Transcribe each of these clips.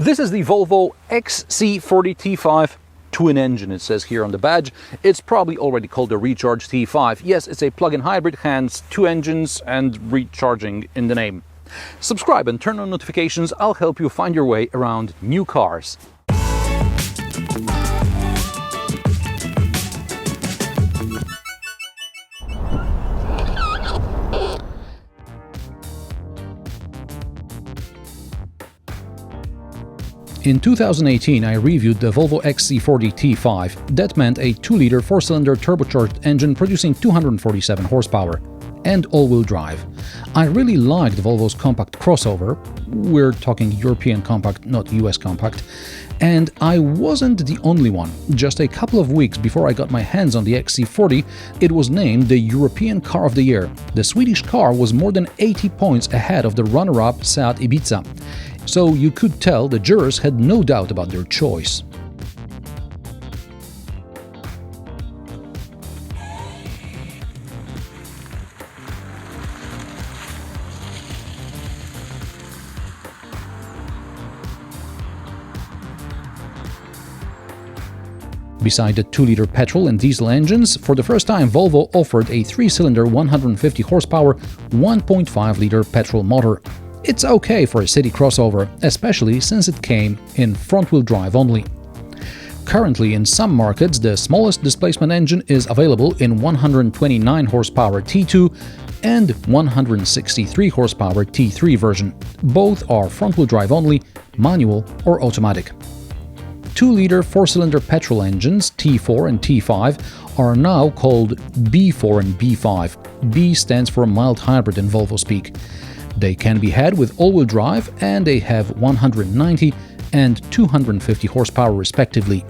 This is the Volvo XC40 T5 twin engine, it says here on the badge. It's probably already called the Recharge T5. Yes, it's a plug-in hybrid, hence two engines and recharging in the name. Subscribe and turn on notifications. I'll help you find your way around new cars. In 2018, I reviewed the Volvo XC40 T5. That meant a 2-liter 4-cylinder turbocharged engine producing 247 horsepower and all-wheel drive. I really liked Volvo's compact crossover. We're talking European compact, not US compact. And I wasn't the only one. Just a couple of weeks before I got my hands on the XC40, it was named the European Car of the Year. The Swedish car was more than 80 points ahead of the runner-up Seat Ibiza. So you could tell the jurors had no doubt about their choice. Beside the 2-liter petrol and diesel engines, for the first time Volvo offered a 3-cylinder 150 horsepower 1.5-liter petrol motor. It's okay for a city crossover, especially since it came in front-wheel drive only. Currently, in some markets, the smallest displacement engine is available in 129 horsepower T2 and 163 horsepower T3 version. Both are front-wheel drive only, manual or automatic. 2-liter 4-cylinder petrol engines T4 and T5 are now called B4 and B5. B stands for mild hybrid in Volvo speak. They can be had with all-wheel drive and they have 190 and 250 horsepower respectively.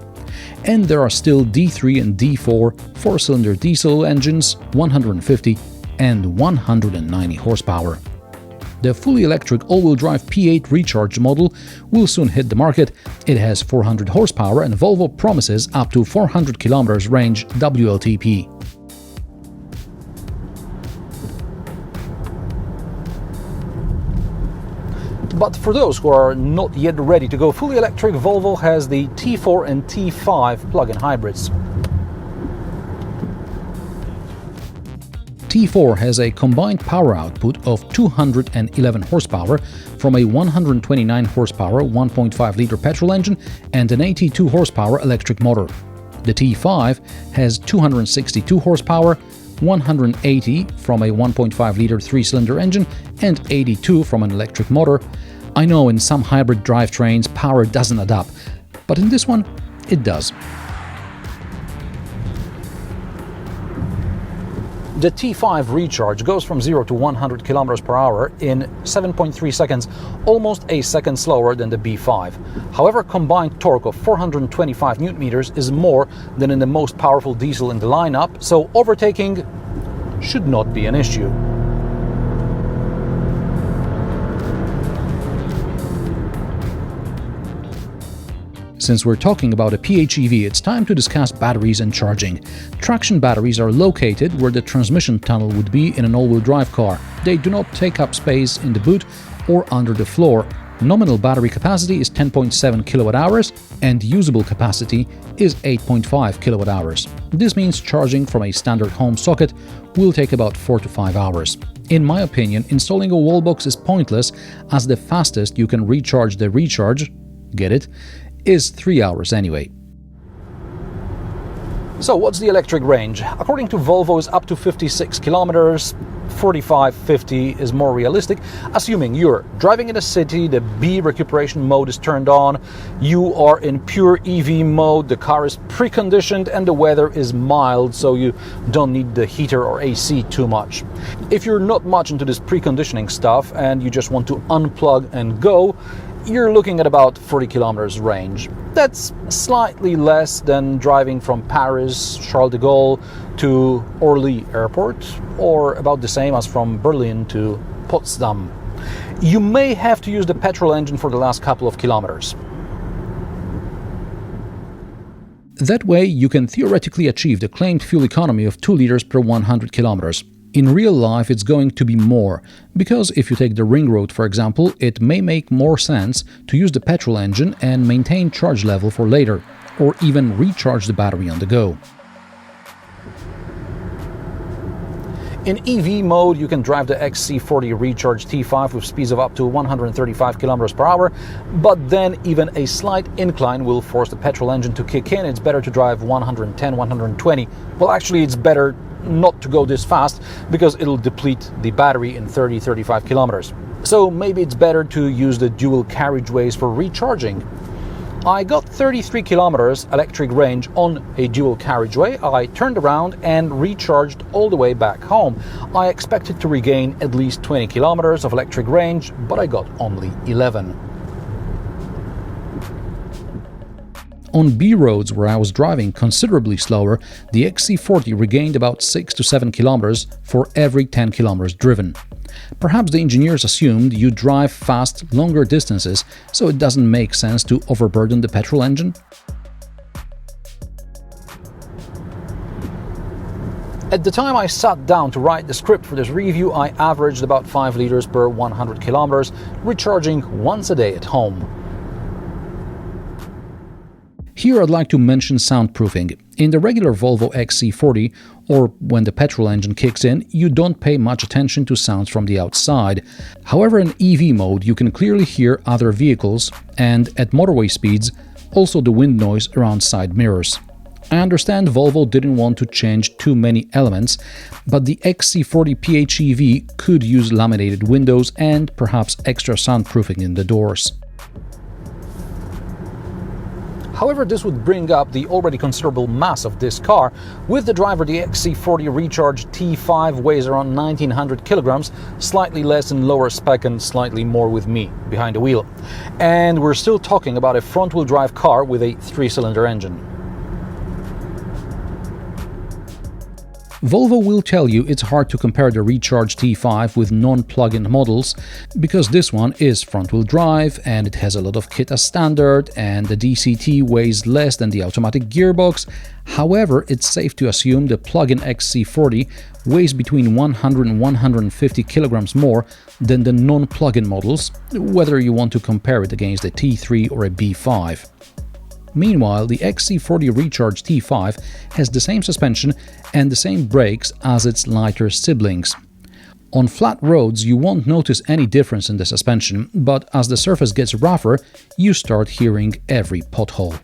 And there are still D3 and D4 4-cylinder diesel engines 150 and 190 horsepower. The fully electric all-wheel drive P8 Recharge model will soon hit the market. It has 400 horsepower and Volvo promises up to 400 km range WLTP. But for those who are not yet ready to go fully electric, Volvo has the T4 and T5 plug-in hybrids. T4 has a combined power output of 211 horsepower from a 129 horsepower 1.5-liter petrol engine and an 82 horsepower electric motor. The T5 has 262 horsepower, 180 from a 1.5-liter 3-cylinder engine and 82 from an electric motor. I know in some hybrid drivetrains power doesn't add up, but in this one it does. The T5 Recharge goes from 0 to 100 km per hour in 7.3 seconds, almost a second slower than the B5. However, combined torque of 425 Nm is more than in the most powerful diesel in the lineup, so overtaking should not be an issue. Since we're talking about a PHEV, it's time to discuss batteries and charging. Traction batteries are located where the transmission tunnel would be in an all-wheel drive car. They do not take up space in the boot or under the floor. Nominal battery capacity is 10.7 kWh and usable capacity is 8.5 kWh. This means charging from a standard home socket will take about 4 to 5 hours. In my opinion, installing a wall box is pointless, as the fastest you can recharge the Recharge, get it, is 3 hours anyway. So what's the electric range? According to Volvo, it's up to 56 kilometers. 45-50 is more realistic, assuming you're driving in a city, the B recuperation mode is turned on, you are in pure EV mode, the car is preconditioned and the weather is mild, so you don't need the heater or AC too much. If you're not much into this preconditioning stuff and you just want to unplug and go, you're looking at about 40 kilometers range. That's slightly less than driving from Paris, Charles de Gaulle to Orly Airport, or about the same as from Berlin to Potsdam. You may have to use the petrol engine for the last couple of kilometers. That way, you can theoretically achieve the claimed fuel economy of 2 liters per 100 kilometers. In real life, it's going to be more, because if you take the ring road, for example, it may make more sense to use the petrol engine and maintain charge level for later, or even recharge the battery on the go. In EV mode, you can drive the XC40 Recharge T5 with speeds of up to 135 km per hour, but then even a slight incline will force the petrol engine to kick in. It's better to drive 110, 120. Well, actually, it's better not to go this fast because it'll deplete the battery in 30-35 kilometers. So maybe it's better to use the dual carriageways for recharging. I got 33 kilometers electric range on a dual carriageway. I turned around and recharged all the way back home. I expected to regain at least 20 kilometers of electric range, but I got only 11. On B roads where I was driving considerably slower, the XC40 regained about 6 to 7 kilometers for every 10 kilometers driven. Perhaps the engineers assumed you drive fast longer distances, so it doesn't make sense to overburden the petrol engine? At the time I sat down to write the script for this review, I averaged about 5 liters per 100 kilometers, recharging once a day at home. Here I'd like to mention soundproofing. In the regular Volvo XC40, or when the petrol engine kicks in, you don't pay much attention to sounds from the outside. However, in EV mode, you can clearly hear other vehicles, and at motorway speeds, also the wind noise around side mirrors. I understand Volvo didn't want to change too many elements, but the XC40 PHEV could use laminated windows and perhaps extra soundproofing in the doors. However, this would bring up the already considerable mass of this car. With the driver, the XC40 Recharge T5 weighs around 1900 kilograms, slightly less in lower spec and slightly more with me behind the wheel. And we're still talking about a front-wheel drive car with a 3-cylinder engine. Volvo will tell you it's hard to compare the Recharge T5 with non-plug-in models because this one is front-wheel drive and it has a lot of kit as standard and the DCT weighs less than the automatic gearbox. However, it's safe to assume the plug-in XC40 weighs between 100 and 150 kilograms more than the non-plug-in models, whether you want to compare it against a T3 or a B5. Meanwhile, the XC40 Recharge T5 has the same suspension and the same brakes as its lighter siblings. On flat roads, you won't notice any difference in the suspension, but as the surface gets rougher, you start hearing every pothole.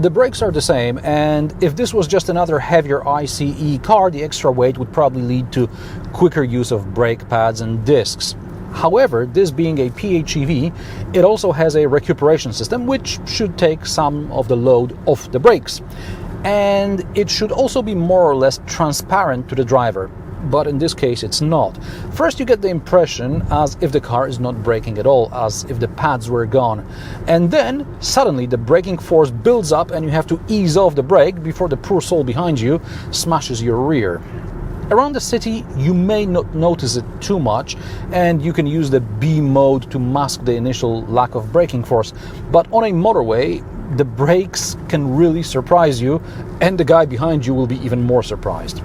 The brakes are the same, and if this was just another heavier ICE car, the extra weight would probably lead to quicker use of brake pads and discs. However, this being a PHEV, it also has a recuperation system which should take some of the load off the brakes. And it should also be more or less transparent to the driver, but in this case it's not. First you get the impression as if the car is not braking at all, as if the pads were gone. And then suddenly the braking force builds up and you have to ease off the brake before the poor soul behind you smashes your rear. Around the city, you may not notice it too much, and you can use the B mode to mask the initial lack of braking force. But on a motorway, the brakes can really surprise you, and the guy behind you will be even more surprised.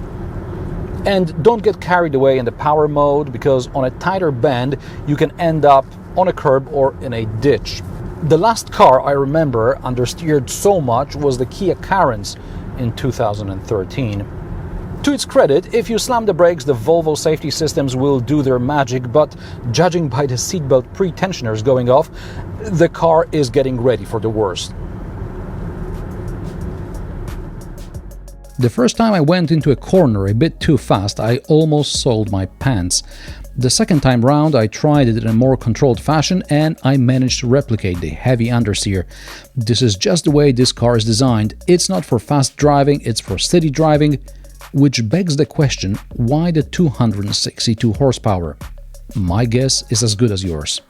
And don't get carried away in the power mode, because on a tighter bend, you can end up on a curb or in a ditch. The last car I remember understeered so much was the Kia Carens in 2013. To its credit, if you slam the brakes, the Volvo safety systems will do their magic, but judging by the seatbelt pre-tensioners going off, the car is getting ready for the worst. The first time I went into a corner a bit too fast, I almost soiled my pants. The second time round, I tried it in a more controlled fashion and I managed to replicate the heavy understeer. This is just the way this car is designed. It's not for fast driving, it's for city driving. Which begs the question, why the 262 horsepower? My guess is as good as yours.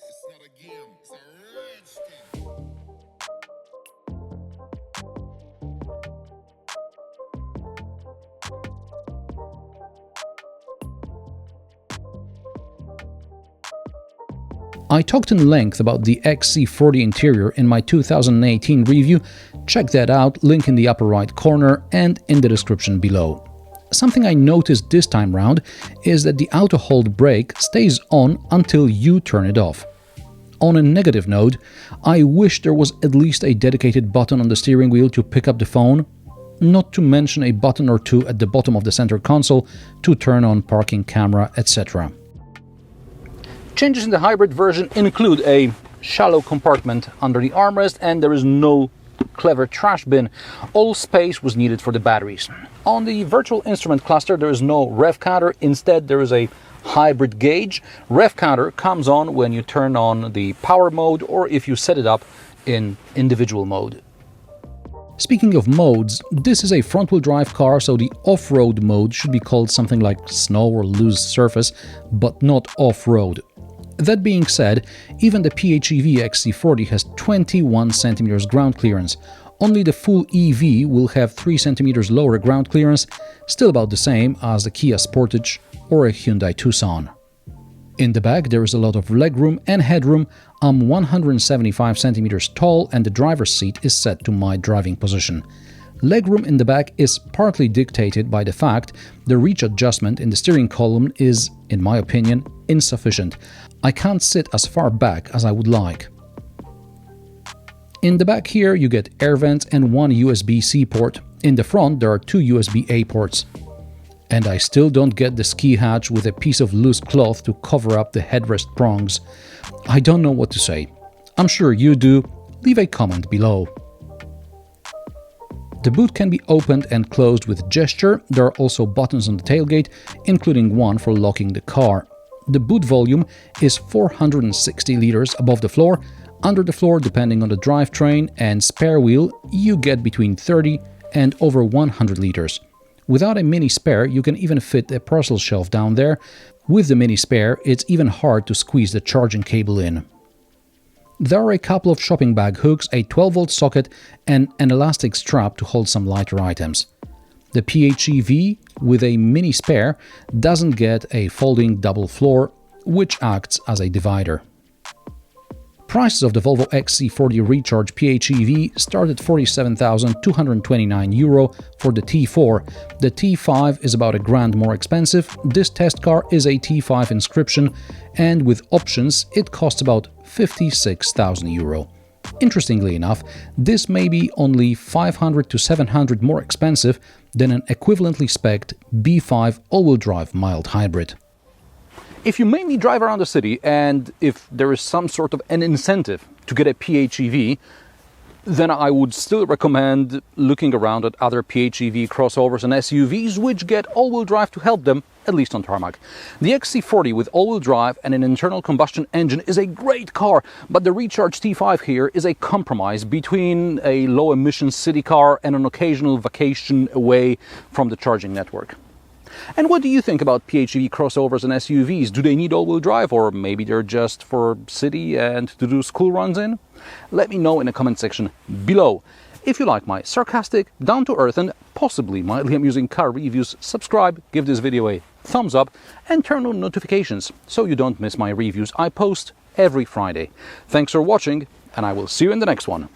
It's not a game, it's a rich thing. I talked in length about the XC40 interior in my 2018 review. Check that out, link in the upper right corner and in the description below. Something I noticed this time round is that the auto hold brake stays on until you turn it off. On a negative note, I wish there was at least a dedicated button on the steering wheel to pick up the phone, not to mention a button or two at the bottom of the center console to turn on parking camera, etc. Changes in the hybrid version include a shallow compartment under the armrest, and there is no clever trash bin. All space was needed for the batteries. On the virtual instrument cluster there is no rev counter, instead there is a hybrid gauge. Rev counter comes on when you turn on the power mode or if you set it up in individual mode. Speaking of modes, this is a front-wheel drive car, so the off-road mode should be called something like snow or loose surface, but not off-road. That being said, even the PHEV XC40 has 21 cm ground clearance. Only the full EV will have 3 cm lower ground clearance, still about the same as the Kia Sportage or a Hyundai Tucson. In the back there is a lot of legroom and headroom. I'm 175 cm tall and the driver's seat is set to my driving position. Legroom in the back is partly dictated by the fact the reach adjustment in the steering column is, in my opinion, insufficient. I can't sit as far back as I would like. In the back here you get air vents and one USB-C port. In the front there are 2 USB-A ports. And I still don't get the ski hatch with a piece of loose cloth to cover up the headrest prongs. I don't know what to say. I'm sure you do. Leave a comment below. The boot can be opened and closed with gesture. There are also buttons on the tailgate, including one for locking the car. The boot volume is 460 liters above the floor. Under the floor, depending on the drivetrain and spare wheel, you get between 30 and over 100 liters. Without a mini spare, you can even fit a parcel shelf down there. With the mini spare, it's even hard to squeeze the charging cable in. There are a couple of shopping bag hooks, a 12-volt socket and an elastic strap to hold some lighter items. The PHEV with a mini spare doesn't get a folding double floor, which acts as a divider. Prices of the Volvo XC40 Recharge PHEV start at €47,229 for the T4. The T5 is about $1,000 more expensive. This test car is a T5 inscription, and with options it costs about €56,000. Interestingly enough, this may be only $500 to $700 more expensive than an equivalently spec'd B5 all-wheel drive mild hybrid. If you mainly drive around the city and if there is some sort of an incentive to get a PHEV, then I would still recommend looking around at other PHEV crossovers and SUVs which get all-wheel drive to help them, at least on tarmac. The XC40 with all-wheel drive and an internal combustion engine is a great car, but the Recharge T5 here is a compromise between a low-emission city car and an occasional vacation away from the charging network. And what do you think about PHEV crossovers and SUVs? Do they need all-wheel drive, or maybe they're just for city and to do school runs in? Let me know in the comment section below. If you like my sarcastic, down-to-earth and possibly mildly amusing car reviews, subscribe, give this video a thumbs up and turn on notifications so you don't miss my reviews I post every Friday. Thanks for watching and I will see you in the next one.